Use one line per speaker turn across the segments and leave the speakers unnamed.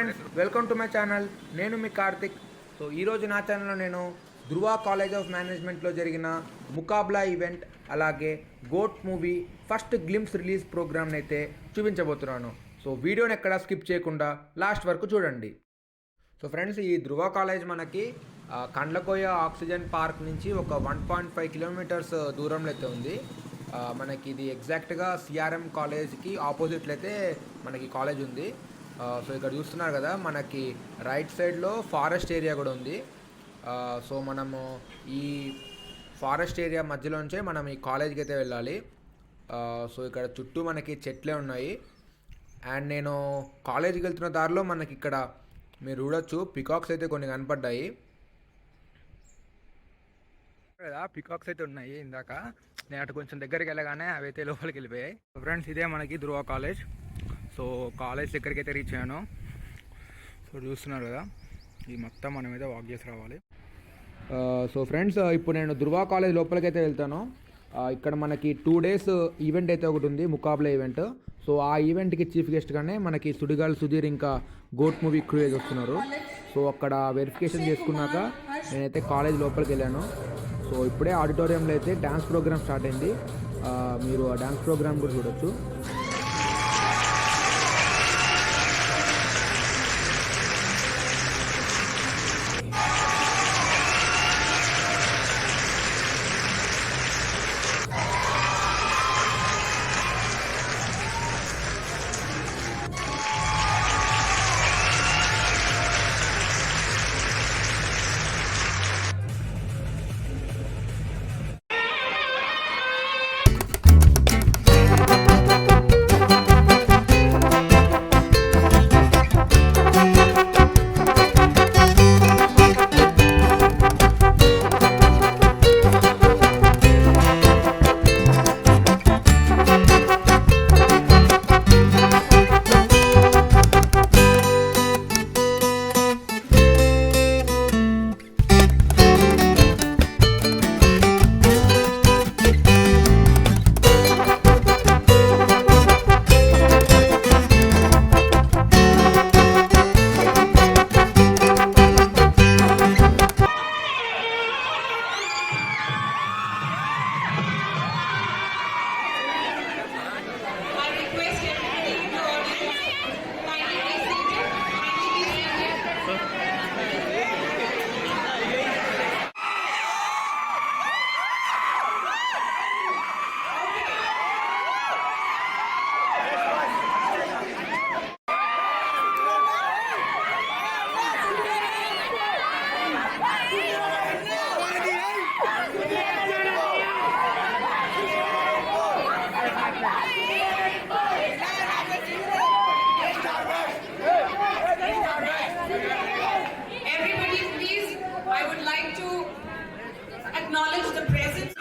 Friends, welcome to my channel. నేను మీ Karthik. So ఈరోజు నా ఛానల్లో నేను ధృవ కాలేజ్ ఆఫ్ మేనేజ్మెంట్లో జరిగిన ముకాబ్లా ఈవెంట్ అలాగే GOAT movie first glimpse release ప్రోగ్రామ్ని అయితే చూపించబోతున్నాను. సో వీడియోని ఎక్కడా స్కిప్ చేయకుండా లాస్ట్ వరకు చూడండి. సో ఫ్రెండ్స్, ఈ ధృవ కాలేజ్ మనకి కండ్లకోయ ఆక్సిజన్ పార్క్ నుంచి ఒక 1.5 కిలోమీటర్స్ దూరంలో అయితే ఉంది. మనకి ఇది ఎగ్జాక్ట్గా సిఆర్ఎం కాలేజ్కి ఆపోజిట్లో అయితే మనకి కాలేజ్ ఉంది. సో ఇక్కడ చూస్తున్నారు కదా, మనకి రైట్ సైడ్లో ఫారెస్ట్ ఏరియా కూడా ఉంది. సో మనము ఈ ఫారెస్ట్ ఏరియా మధ్యలోంచే మనం ఈ కాలేజ్కి అయితే వెళ్ళాలి. సో ఇక్కడ చుట్టూ మనకి చెట్లే ఉన్నాయి. అండ్ నేను కాలేజీకి వెళ్తున్న దారిలో మనకి ఇక్కడ మీరు చూడొచ్చు పికాక్స్ అయితే కొన్ని కనపడ్డాయి కదా. పికాక్స్ అయితే ఉన్నాయి. ఇందాక నేను అటు కొంచెం దగ్గరికి వెళ్ళగానే అవి అయితే లోపలికి వెళ్ళిపోయాయి. ఫ్రెండ్స్, ఇదే మనకి ధృవ కాలేజ్. సో కాలేజ్ దగ్గరికి అయితే రీచ్ అయ్యాను. సో చూస్తున్నారు కదా, ఇది మొత్తం మనం అయితే వాక్ చేసి రావాలి. సో ఫ్రెండ్స్, ఇప్పుడు నేను ధృవ కాలేజ్ లోపలికి అయితే వెళ్తాను. ఇక్కడ మనకి 2 days ఈవెంట్ అయితే ఒకటి ఉంది, ముకాబ్లా ఈవెంట్. సో ఆ ఈవెంట్కి చీఫ్ గెస్ట్గానే మనకి సుడిగాలి సుధీర్ ఇంకా గోట్ మూవీ క్రూయేజ్ వస్తున్నారు. సో అక్కడ వెరిఫికేషన్ చేసుకున్నాక నేనైతే కాలేజ్ లోపలికి వెళ్ళాను. సో ఇప్పుడే ఆడిటోరియంలో అయితే డ్యాన్స్ ప్రోగ్రామ్ స్టార్ట్ అయింది. మీరు ఆ డ్యాన్స్ ప్రోగ్రామ్ కూడా చూడొచ్చు.
Acknowledge the presence.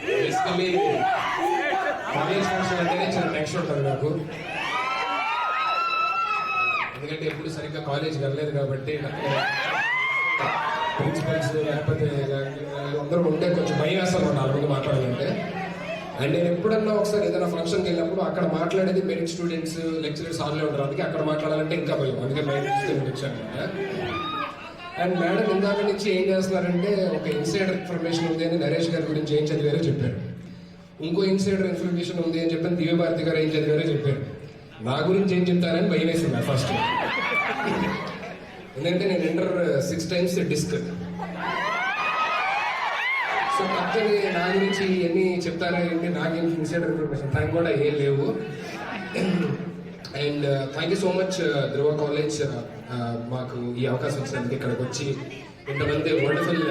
Basically, college function అంటేనే చాలా టెన్షన్ ఉంటుంది నాకు. ఎందుకంటే ఎప్పుడు సరిగ్గా కాలేజ్కి వెళ్ళలేదు కాబట్టి ప్రిన్సిపల్స్ లేకపోతే అందరూ ఉంటే కొంచెం భయం వేస్తారు 4 మంది మాట్లాడాలంటే. అండ్ నేను ఎప్పుడన్నా ఒకసారి ఏదైనా ఫంక్షన్కి వెళ్ళినప్పుడు అక్కడ మాట్లాడేది మెరిట్ స్టూడెంట్స్ లెక్చరర్స్ ఆన్లే ఉంటారు. అందుకే అక్కడ మాట్లాడాలంటే ఇంకా భయం. అందుకే బయట తీసుకుని వచ్చాను. అండ్ మేడం ఇందాక నుంచి ఏం చేస్తున్నారంటే, ఒక ఇన్సైడర్ ఇన్ఫర్మేషన్ ఉంది అని నరేష్ గారి గురించి ఏం చదివారో చెప్పారు. ఇంకో ఇన్సైడర్ ఇన్ఫర్మేషన్ ఉంది అని చెప్పని దివ్య భారతి గారు ఏం చదివారో చెప్పారు. నా గురించి ఏం చెప్తారని భయం వేసింది ఫస్ట్. ఎందుకంటే నేను ఇంటర్ 6 times డిస్క్. సో పక్కని నా గురించి ఎన్ని చెప్తారా ఏంటి, నాకేం ఇన్సైడర్ ఇన్ఫర్మేషన్ థ్యాంక్ కూడా ఏం లేవు. And thank you so much Dhruva college, మాకు ఈ అవకాశం ఇచ్చినందుకు ఇక్కడికి వచ్చి ఇంతమంది వండర్ఫుల్